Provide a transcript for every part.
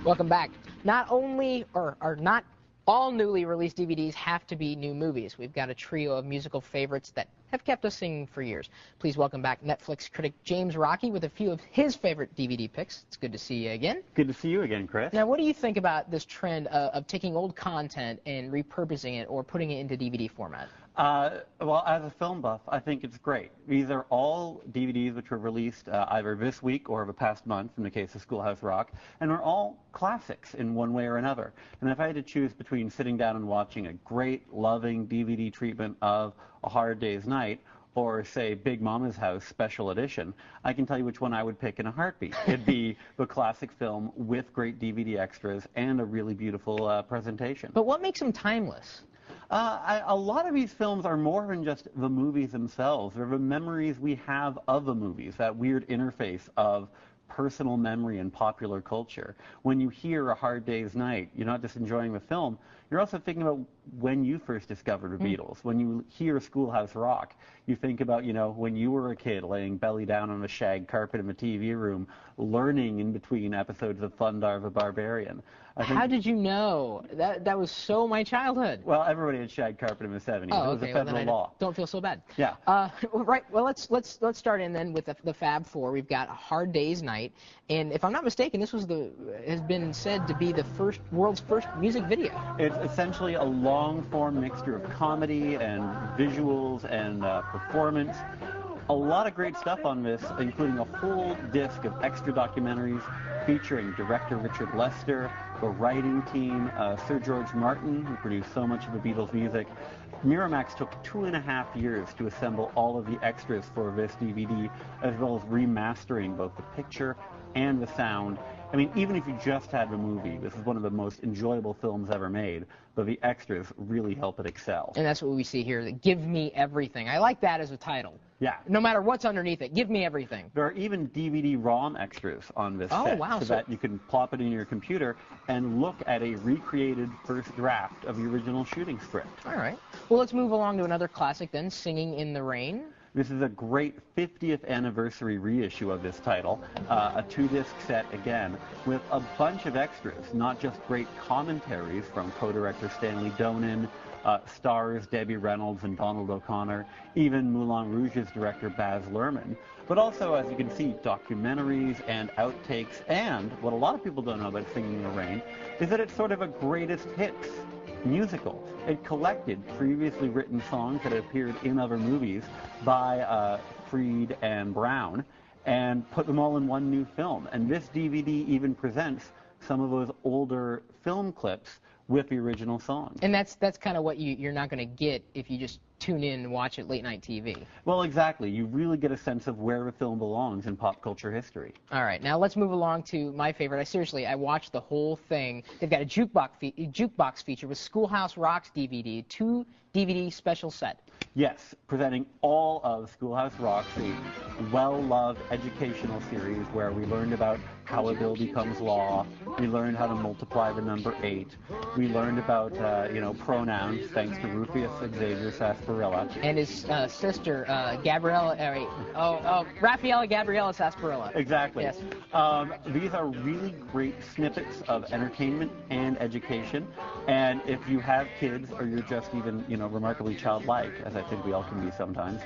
Welcome back. Not only, or not all newly released DVDs have to be new movies. We've got a trio of musical favorites that have kept us singing for years. Please welcome back Netflix critic James Rocky with a few of his favorite DVD picks. It's good to see you again. Good to see you again, Chris. Now, what do you think about this trend of taking old content and repurposing it or putting it into DVD format? Well, as a film buff, I think it's great. These are all DVDs which were released either this week or the past month, in the case of Schoolhouse Rock, and are all classics in one way or another. And if I had to choose between sitting down and watching a great, loving DVD treatment of A Hard Day's Night or, say, Big Mama's House Special Edition, I can tell you which one I would pick in a heartbeat. It'd be the classic film with great DVD extras and a really beautiful presentation. But what makes them timeless? A lot of these films are more than just the movies themselves. They're the memories we have of the movies, that weird interface of personal memory and popular culture. When you hear A Hard Day's Night, you're not just enjoying the film, you're also thinking about when you first discovered the Beatles. When you hear Schoolhouse Rock, you think about, you know, when you were a kid laying belly down on the shag carpet in the TV room, learning in between episodes of Thundar the Barbarian. How did you know? That was so my childhood. Well, everybody had shag carpet in the 70s. Oh, it was a federal law. Don't feel so bad. Yeah. Right. Well, let's start in then with the Fab Four. We've got A Hard Day's Night, and if I'm not mistaken, this was has been said to be the world's first music video. It's essentially a long-form mixture of comedy and visuals and performance. A lot of great stuff on this, including a whole disc of extra documentaries featuring director Richard Lester, the writing team, Sir George Martin, who produced so much of the Beatles' music. Miramax took 2.5 years to assemble all of the extras for this DVD, as well as remastering both the picture and the sound. I mean, even if you just had the movie, this is one of the most enjoyable films ever made, but the extras really help it excel. And that's what we see here, Give Me Everything. I like that as a title. Yeah. No matter what's underneath it, give me everything. There are even DVD ROM extras on this set, wow. so that you can plop it in your computer and look at a recreated first draft of the original shooting script. All right. Well, let's move along to another classic then, Singing in the Rain. This is a great 50th anniversary reissue of this title, a 2-disc set again, with a bunch of extras, not just great commentaries from co-director Stanley Donen, stars Debbie Reynolds and Donald O'Connor, even Moulin Rouge's director Baz Luhrmann, but also, as you can see, documentaries and outtakes, and what a lot of people don't know about Singing in the Rain is that it's sort of a greatest hits musical. It collected previously written songs that had appeared in other movies by Freed and Brown and put them all in one new film. And this DVD even presents some of those older film clips with the original songs. And that's kind of what you're not going to get if you just tune in and watch it late night TV. Well, exactly. You really get a sense of where the film belongs in pop culture history. All right, now let's move along to my favorite. I watched the whole thing. They've got a jukebox feature with Schoolhouse Rock's DVD, 2-DVD special set. Yes, presenting all of Schoolhouse Rock's well-loved educational series where we learned about how a bill becomes law. We learned how to multiply the number 8. We learned about, pronouns, thanks to Rufus Xavier Sarsaparilla. And his sister, Raffaella Gabriella Sarsaparilla. Exactly. Yes. These are really great snippets of entertainment and education. And if you have kids or you're just even, remarkably childlike, as I think we all can be sometimes,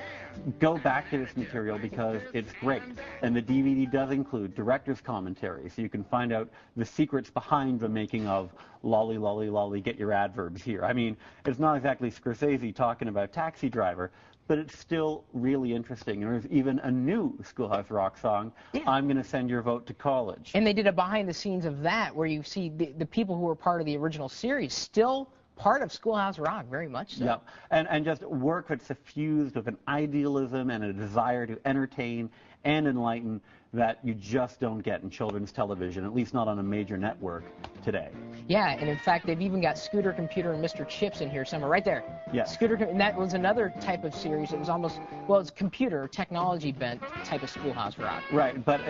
go back to this material because it's great. And the DVD does include director's commentary, so you can find out the secrets behind the making of Lolly, Lolly, Lolly, get your adverbs here. I mean, it's not exactly Scorsese talking about Taxi Driver, but it's still really interesting. And there's even a new Schoolhouse Rock song, I'm Going to Send Your Vote to College. And they did a behind the scenes of that where you see the people who were part of the original series still part of Schoolhouse Rock, very much so. Yeah, and just work that's suffused with an idealism and a desire to entertain and enlighten that you just don't get in children's television, at least not on a major network today. Yeah, and in fact, they've even got Scooter Computer and Mr. Chips in here somewhere, right there. Yeah. And that was another type of series. It was almost, it's computer, technology-bent type of Schoolhouse Rock. Right, but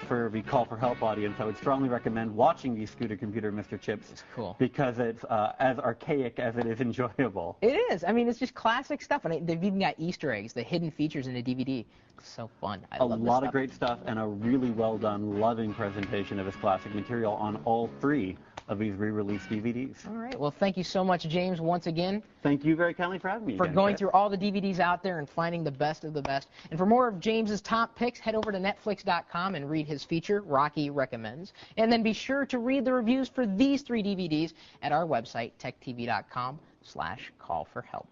for the Call for Help audience, I would strongly recommend watching the Scooter Computer and Mr. Chips. It's cool. Because it's as archaic as it is enjoyable. It is. I mean, it's just classic stuff. And they've even got Easter eggs, the hidden features in the DVD. It's so fun. I love this stuff. A lot of great great stuff and a really well done, loving presentation of his classic material on all 3 of these re-released DVDs. All right. Well, thank you so much, James, once again. Thank you very kindly for having me. For going through all the DVDs out there and finding the best of the best. And for more of James's top picks, head over to Netflix.com and read his feature, Rocky Recommends. And then be sure to read the reviews for these 3 DVDs at our website, TechTV.com/call for help.